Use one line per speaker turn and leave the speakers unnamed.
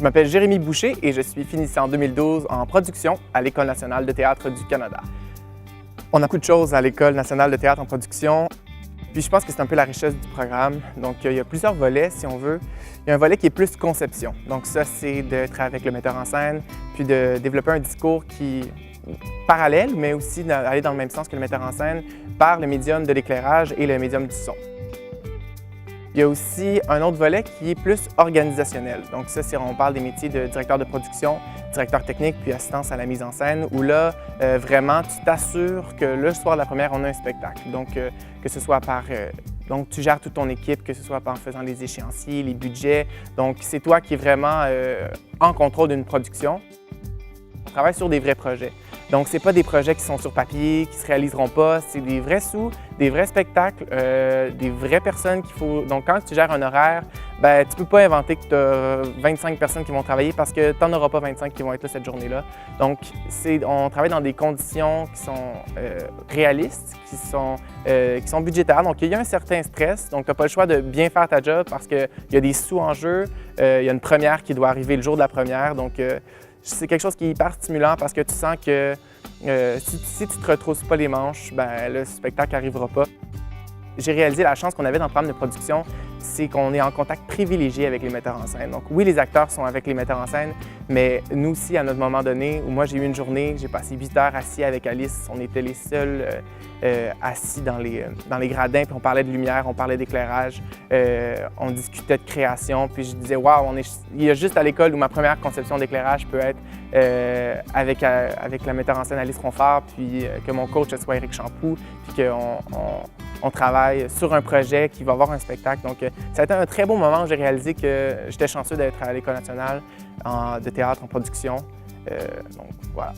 Je m'appelle Jérémy Boucher et je suis finissant en 2012 en production à l'École nationale de théâtre du Canada. On a beaucoup de choses à l'École nationale de théâtre en production. Puis je pense que c'est un peu la richesse du programme. Donc il y a plusieurs volets si on veut. Il y a un volet qui est plus conception. Donc ça, c'est de travailler avec le metteur en scène, puis de développer un discours qui est parallèle, mais aussi d'aller dans le même sens que le metteur en scène par le médium de l'éclairage et le médium du son. Il y a aussi un autre volet qui est plus organisationnel. Donc ça, on parle des métiers de directeur de production, directeur technique, puis assistance à la mise en scène, où là, vraiment, tu t'assures que le soir de la première, on a un spectacle. Donc, que ce soit donc, tu gères toute ton équipe, que ce soit en faisant les échéanciers, les budgets. Donc, c'est toi qui es vraiment en contrôle d'une production. On travaille sur des vrais projets. Donc, ce n'est pas des projets qui sont sur papier, qui ne se réaliseront pas. C'est des vrais sous, des vrais spectacles, des vraies personnes qu'il faut. Donc, quand tu gères un horaire, ben, tu ne peux pas inventer que tu as 25 personnes qui vont travailler parce que tu n'en auras pas 25 qui vont être là cette journée-là. Donc, on travaille dans des conditions qui sont réalistes, qui sont budgétaires. Donc, il y a un certain stress. Donc, tu n'as pas le choix de bien faire ta job parce qu'il y a des sous en jeu. Il y a une première qui doit arriver le jour de la première. Donc, c'est quelque chose qui est hyper stimulant parce que tu sens que si tu ne te retrousses pas les manches, ben, le spectacle n'arrivera pas. J'ai réalisé la chance qu'on avait dans le programme de production, c'est qu'on est en contact privilégié avec les metteurs en scène. Donc oui, les acteurs sont avec les metteurs en scène, mais nous aussi, à notre moment donné, où moi j'ai eu une journée, j'ai passé 8 heures assis avec Alice, on était les seuls assis dans les gradins, puis on parlait de lumière, on parlait d'éclairage, on discutait de création, puis je disais « Wow, il y a juste à l'école où ma première conception d'éclairage peut être avec la metteur en scène Alice Ronfort, puis que mon coach soit Éric Champoux, puis qu'on travaille sur un projet qui va avoir un spectacle. » Donc, ça a été un très beau moment où j'ai réalisé que j'étais chanceux d'être à l'École nationale de théâtre en production. Donc, voilà.